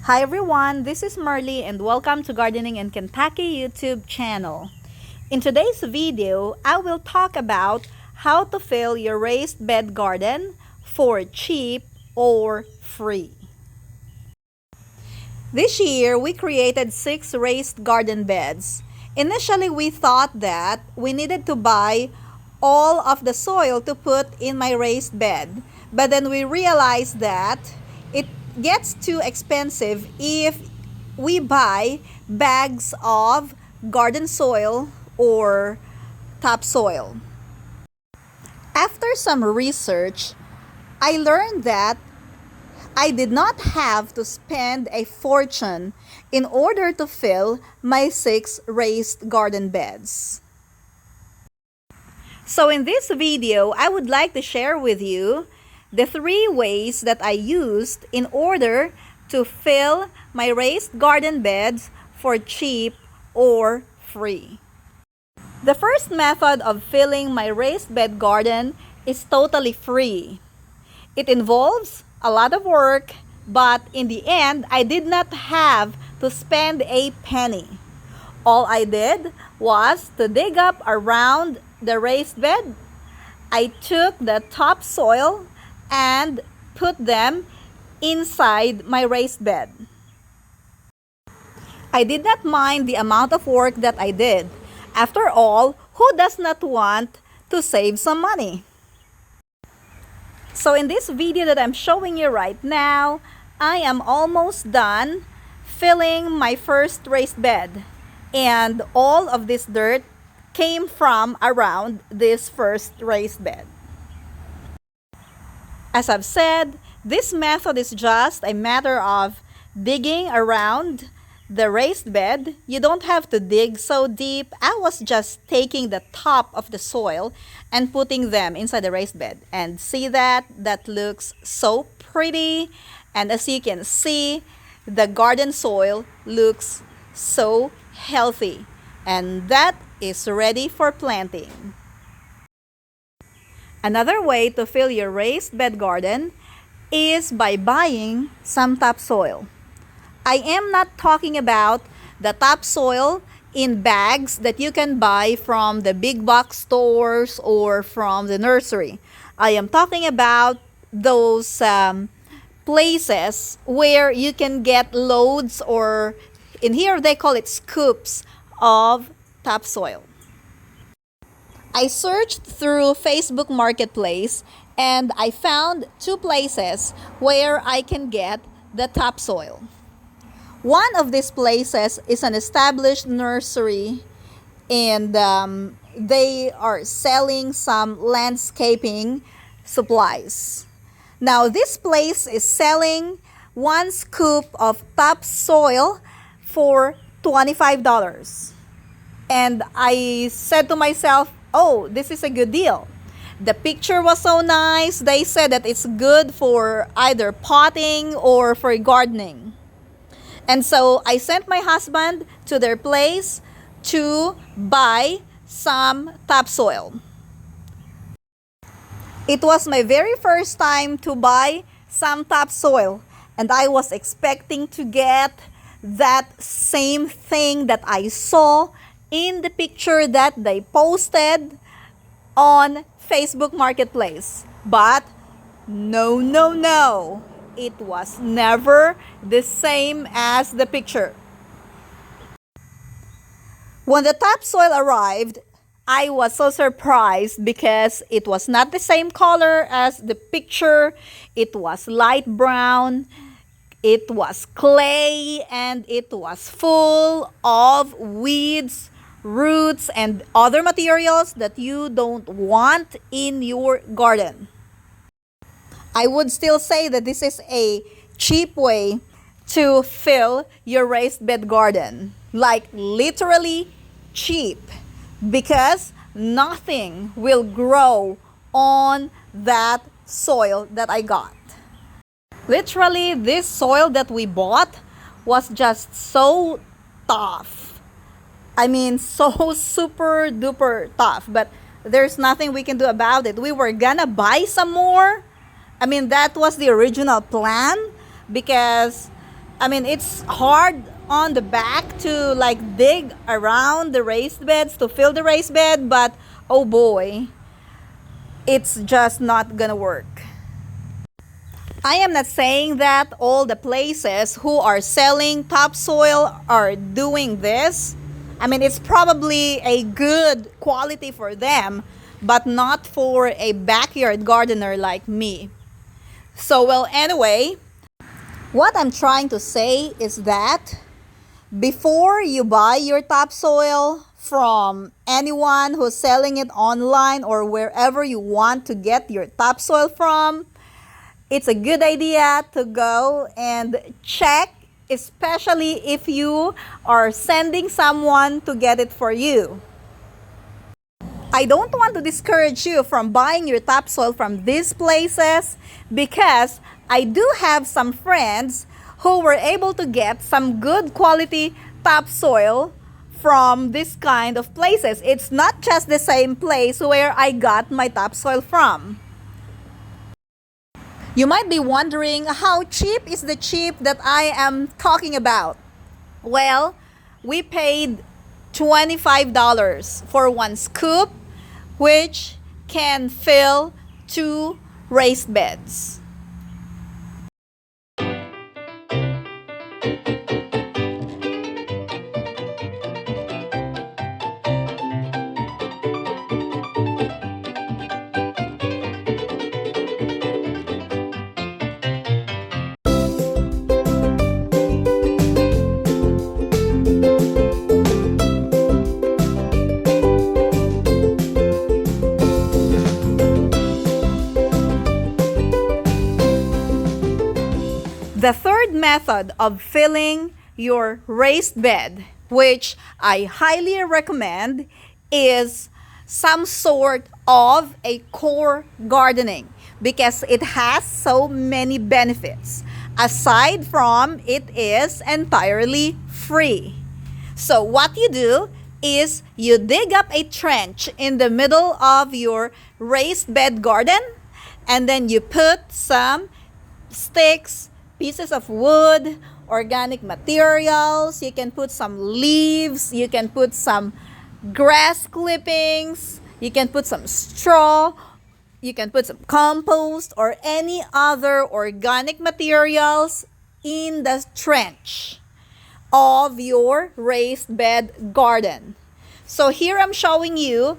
Hi everyone, this is Marley and welcome to Gardening in Kentucky YouTube channel. In today's video, I will talk about how to fill your raised bed garden for cheap or free. This year, we created 6 raised garden beds. Initially, we thought that we needed to buy all of the soil to put in my raised bed. But then we realized that it gets too expensive if we buy bags of garden soil or topsoil. After some research, I learned that I did not have to spend a fortune in order to fill my 6 raised garden beds. So in this video, I would like to share with you the 3 ways that I used in order to fill my raised garden beds for cheap or free. The first method of filling my raised bed garden is totally free. It involves a lot of work, but in the end, I did not have to spend a penny. All I did was to dig up around the raised bed. I took the topsoil and put them inside my raised bed. I did not mind the amount of work that I did. After all, who does not want to save some money? So in this video that I'm showing you right now, I am almost done filling my first raised bed. And all of this dirt came from around this first raised bed. As I've said, this method is just a matter of digging around the raised bed. You don't have to dig so deep. I was just taking the top of the soil and putting them inside the raised bed. And see that? That looks so pretty. And as you can see, the garden soil looks so healthy. And that is ready for planting. Another way to fill your raised bed garden is by buying some topsoil. I am not talking about the topsoil in bags that you can buy from the big box stores or from the nursery. I am talking about those places where you can get loads, or in here they call it scoops of topsoil. I searched through Facebook Marketplace and I found 2 places where I can get the topsoil. One of these places is an established nursery, and they are selling some landscaping supplies. Now this place is selling 1 scoop of topsoil for $25. And I said to myself, oh, this is a good deal. The picture was so nice. They said that it's good for either potting or for gardening. And so I sent my husband to their place to buy some topsoil. It was my very first time to buy some topsoil, and I was expecting to get that same thing that I saw in the picture that they posted on Facebook Marketplace. But no. It was never the same as the picture. When the topsoil arrived, I was so surprised because it was not the same color as the picture. It was light brown. It was clay, and it was full of weeds, roots, and other materials that you don't want in your garden. I would still say that this is a cheap way to fill your raised bed garden. Like literally cheap, because nothing will grow on that soil that I got. Literally, this soil that we bought was just so tough. I mean, so super duper tough, but there's nothing we can do about it. We were gonna buy some more. I mean, that was the original plan, because I mean, it's hard on the back to like dig around the raised beds to fill the raised bed, but oh boy, it's just not gonna work. I am not saying that all the places who are selling topsoil are doing this. I mean, it's probably a good quality for them, but not for a backyard gardener like me. So, well, anyway, what I'm trying to say is that before you buy your topsoil from anyone who's selling it online or wherever you want to get your topsoil from, it's a good idea to go and check, especially if you are sending someone to get it for you. I don't want to discourage you from buying your topsoil from these places because I do have some friends who were able to get some good quality topsoil from this kind of places. It's not just the same place where I got my topsoil from. You might be wondering how cheap is the cheap that I am talking about. Well, we paid $25 for one scoop, which can fill 2 raised beds. The third method of filling your raised bed, which I highly recommend, is some sort of a core gardening because it has so many benefits. Aside from it is entirely free. So what you do is you dig up a trench in the middle of your raised bed garden, and then you put some sticks, pieces of wood, organic materials. You can put some leaves, you can put some grass clippings, you can put some straw, you can put some compost or any other organic materials in the trench of your raised bed garden. So here I'm showing you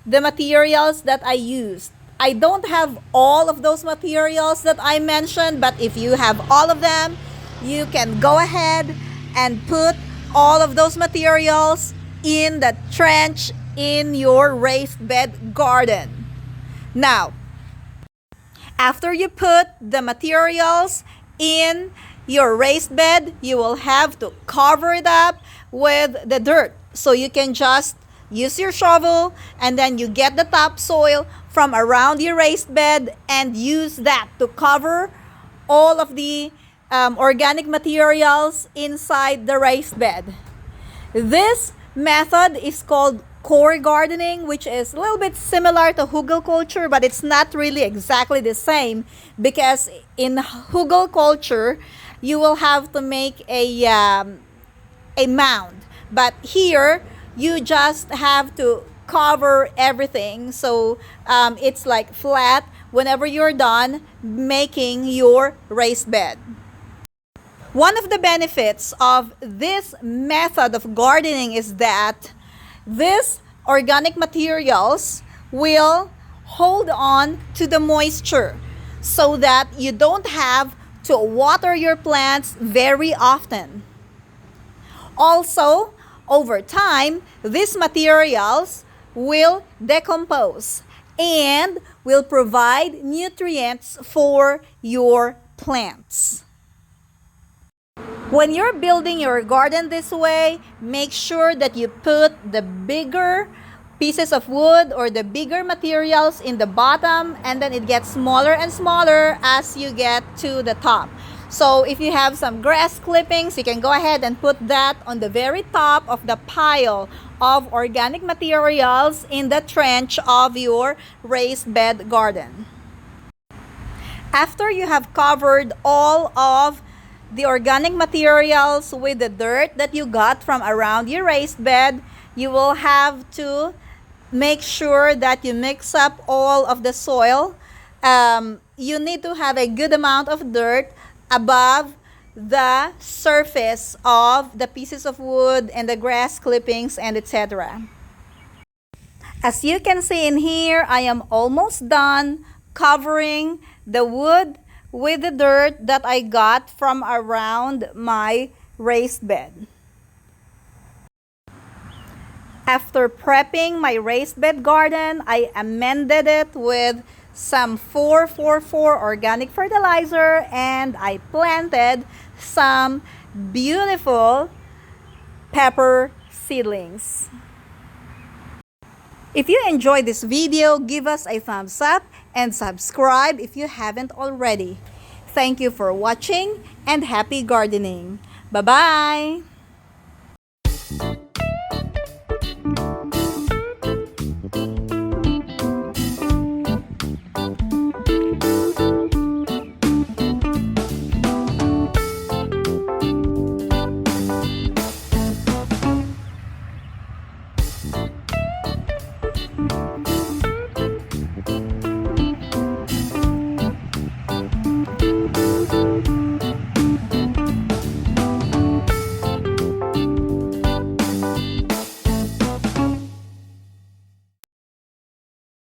the materials that I used. I don't have all of those materials that I mentioned, but if you have all of them, you can go ahead and put all of those materials in the trench in your raised bed garden. Now, after you put the materials in your raised bed, you will have to cover it up with the dirt. So you can just use your shovel and then you get the topsoil from around your raised bed and use that to cover all of the organic materials inside the raised bed. This method is called core gardening, which is a little bit similar to hugelkultur, but it's not really exactly the same because in hugelkultur you will have to make a mound, but here you just have to cover everything, so it's like flat whenever you're done making your raised bed. One of the benefits of this method of gardening is that these organic materials will hold on to the moisture so that you don't have to water your plants very often. Also, over time, these materials will decompose and will provide nutrients for your plants. When you're building your garden this way, make sure that you put the bigger pieces of wood or the bigger materials in the bottom, and then it gets smaller and smaller as you get to the top. So if you have some grass clippings, you can go ahead and put that on the very top of the pile of organic materials in the trench of your raised bed garden. After you have covered all of the organic materials with the dirt that you got from around your raised bed, you will have to make sure that you mix up all of the soil. You need to have a good amount of dirt above the surface of the pieces of wood and the grass clippings and etc. As you can see in here, I am almost done covering the wood with the dirt that I got from around my raised bed. After prepping my raised bed garden, I amended it with some 444 organic fertilizer and I planted some beautiful pepper seedlings. If you enjoyed this video, give us a thumbs up and subscribe if you haven't already. Thank you for watching and happy gardening. Bye-bye!